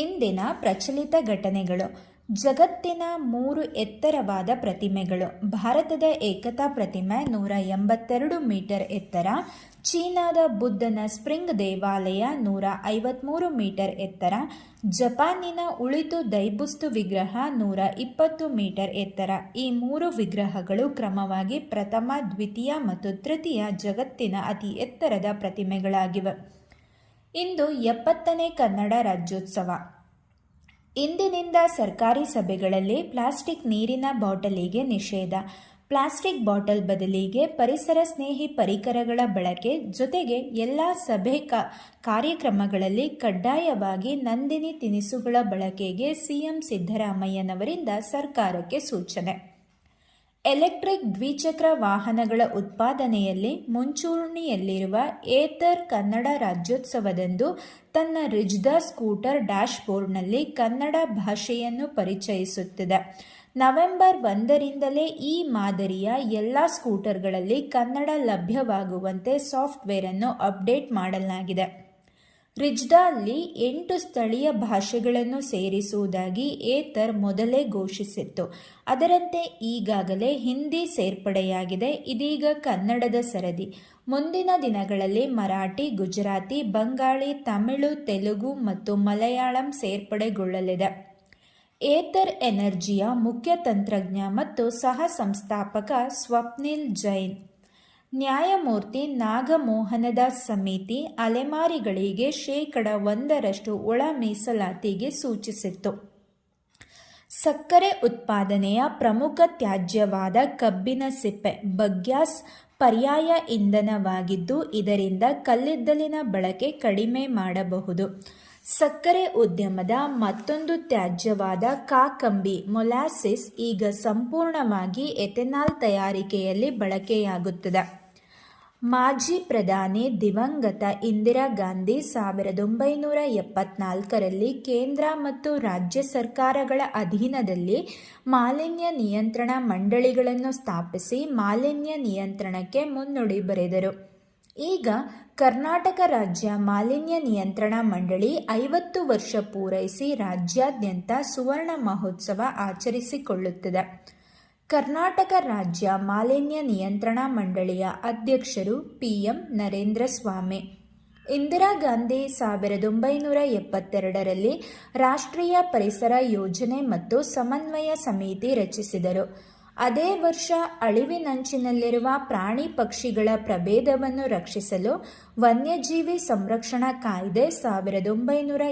ಇಂದಿನ ಪ್ರಚಲಿತ ಘಟನೆಗಳು. ಜಗತ್ತಿನ 3 ಎತ್ತರವಾದ ಪ್ರತಿಮೆಗಳು. ಭಾರತದ ಏಕತಾ ಪ್ರತಿಮೆ 182 ಮೀಟರ್ ಎತ್ತರ. ಚೀನಾದ ಬುದ್ಧನ ಸ್ಪ್ರಿಂಗ್ ದೇವಾಲಯ 153 ಮೀಟರ್ ಎತ್ತರ. ಜಪಾನಿನ ಉಳಿತು ದೈಬುಸ್ತು ವಿಗ್ರಹ 120 ಮೀಟರ್ ಎತ್ತರ. ಈ 3 ವಿಗ್ರಹಗಳು ಕ್ರಮವಾಗಿ ಪ್ರಥಮ, ದ್ವಿತೀಯ ಮತ್ತು ತೃತೀಯ ಜಗತ್ತಿನ ಅತಿ ಎತ್ತರದ ಪ್ರತಿಮೆಗಳಾಗಿವೆ. ಇಂದು 70ನೇ ಕನ್ನಡ ರಾಜ್ಯೋತ್ಸವ. ಇಂದಿನಿಂದ ಸರ್ಕಾರಿ ಸಭೆಗಳಲ್ಲಿ ಪ್ಲಾಸ್ಟಿಕ್ ನೀರಿನ ಬಾಟಲಿಗೆ ನಿಷೇಧ. ಪ್ಲಾಸ್ಟಿಕ್ ಬಾಟಲ್ ಬದಲಿಗೆ ಪರಿಸರ ಸ್ನೇಹಿ ಪರಿಕರಗಳ ಬಳಕೆ ಜೊತೆಗೆ ಎಲ್ಲ ಸಭೆ ಕಾರ್ಯಕ್ರಮಗಳಲ್ಲಿ ಕಡ್ಡಾಯವಾಗಿ ನಂದಿನಿ ತಿನಿಸುಗಳ ಬಳಕೆಗೆ ಸಿಎಂ ಸಿದ್ದರಾಮಯ್ಯನವರಿಂದ ಸರ್ಕಾರಕ್ಕೆ ಸೂಚನೆ. ಎಲೆಕ್ಟ್ರಿಕ್ ದ್ವಿಚಕ್ರ ವಾಹನಗಳ ಉತ್ಪಾದನೆಯಲ್ಲಿ ಮುಂಚೂಣಿಯಲ್ಲಿರುವ ಏತರ್ ಕನ್ನಡ ರಾಜ್ಯೋತ್ಸವದಂದು ತನ್ನ ರಿಜ್ದ ಸ್ಕೂಟರ್ ಡ್ಯಾಶ್ ಬೋರ್ಡ್ನಲ್ಲಿ ಕನ್ನಡ ಭಾಷೆಯನ್ನು ಪರಿಚಯಿಸುತ್ತಿದೆ. ನವೆಂಬರ್ 1ರಿಂದಲೇ ಈ ಮಾದರಿಯ ಎಲ್ಲ ಸ್ಕೂಟರ್ಗಳಲ್ಲಿ ಕನ್ನಡ ಲಭ್ಯವಾಗುವಂತೆ ಸಾಫ್ಟ್ವೇರ್ ಅನ್ನು ಅಪ್ಡೇಟ್ ಮಾಡಲಾಗಿದೆ. ರಿಜ್ದಾಲ್ಲಿ 8 ಸ್ಥಳೀಯ ಭಾಷೆಗಳನ್ನು ಸೇರಿಸುವುದಾಗಿ ಏತರ್ ಮೊದಲೇ ಘೋಷಿಸಿತ್ತು. ಅದರಂತೆ ಈಗಾಗಲೇ ಹಿಂದಿ ಸೇರ್ಪಡೆಯಾಗಿದೆ. ಇದೀಗ ಕನ್ನಡದ ಸರದಿ. ಮುಂದಿನ ದಿನಗಳಲ್ಲಿ ಮರಾಠಿ, ಗುಜರಾತಿ, ಬಂಗಾಳಿ, ತಮಿಳು, ತೆಲುಗು ಮತ್ತು ಮಲಯಾಳಂ ಸೇರ್ಪಡೆಗೊಳ್ಳಲಿದೆ. ಏತರ್ ಎನರ್ಜಿಯ ಮುಖ್ಯ ತಂತ್ರಜ್ಞ ಮತ್ತು ಸಹ ಸಂಸ್ಥಾಪಕ ಸ್ವಪ್ನಿಲ್ ಜೈನ್. ನ್ಯಾಯಮೂರ್ತಿ ನಾಗಮೋಹನದಾಸ್ ಸಮಿತಿ ಅಲೆಮಾರಿಗಳಿಗೆ 1% ಒಳ ಮೀಸಲಾತಿಗೆ ಸೂಚಿಸಿತ್ತು. ಸಕ್ಕರೆ ಉತ್ಪಾದನೆಯ ಪ್ರಮುಖ ತ್ಯಾಜ್ಯವಾದ ಕಬ್ಬಿನ ಸಿಪ್ಪೆ ಬಗ್ಯಾಸ್ ಪರ್ಯಾಯ ಇಂಧನವಾಗಿದ್ದು, ಇದರಿಂದ ಕಲ್ಲಿದ್ದಲಿನ ಬಳಕೆ ಕಡಿಮೆ ಮಾಡಬಹುದು. ಸಕ್ಕರೆ ಉದ್ಯಮದ ಮತ್ತೊಂದು ತ್ಯಾಜ್ಯವಾದ ಕಾಕಂಬಿ ಮೊಲಾಸಿಸ್ ಈಗ ಸಂಪೂರ್ಣವಾಗಿ ಎಥೆನಾಲ್ ತಯಾರಿಕೆಯಲ್ಲಿ ಬಳಕೆಯಾಗುತ್ತದೆ. ಮಾಜಿ ಪ್ರಧಾನಿ ದಿವಂಗತ ಇಂದಿರಾ ಗಾಂಧಿ 1974ರಲ್ಲಿ ಕೇಂದ್ರ ಮತ್ತು ರಾಜ್ಯ ಸರ್ಕಾರಗಳ ಅಧೀನದಲ್ಲಿ ಮಾಲಿನ್ಯ ನಿಯಂತ್ರಣ ಮಂಡಳಿಗಳನ್ನು ಸ್ಥಾಪಿಸಿ ಮಾಲಿನ್ಯ ನಿಯಂತ್ರಣಕ್ಕೆ ಮುನ್ನುಡಿ ಬರೆದರು. ಈಗ ಕರ್ನಾಟಕ ರಾಜ್ಯ ಮಾಲಿನ್ಯ ನಿಯಂತ್ರಣ ಮಂಡಳಿ 50 ವರ್ಷ ಪೂರೈಸಿ ರಾಜ್ಯಾದ್ಯಂತ ಸುವರ್ಣ ಮಹೋತ್ಸವ ಆಚರಿಸಿಕೊಳ್ಳುತ್ತಿದೆ. ಕರ್ನಾಟಕ ರಾಜ್ಯ ಮಾಲಿನ್ಯ ನಿಯಂತ್ರಣ ಮಂಡಳಿಯ ಅಧ್ಯಕ್ಷರು PM ನರೇಂದ್ರ ಸ್ವಾಮಿ. ಇಂದಿರಾ ಗಾಂಧಿ 1972ರಲ್ಲಿ ರಾಷ್ಟ್ರೀಯ ಪರಿಸರ ಯೋಜನೆ ಮತ್ತು ಸಮನ್ವಯ ಸಮಿತಿ ರಚಿಸಿದರು. ಅದೇ ವರ್ಷ ಅಳಿವಿನಂಚಿನಲ್ಲಿರುವ ಪ್ರಾಣಿ ಪಕ್ಷಿಗಳ ಪ್ರಭೇದವನ್ನು ರಕ್ಷಿಸಲು ವನ್ಯಜೀವಿ ಸಂರಕ್ಷಣಾ ಕಾಯ್ದೆ 1970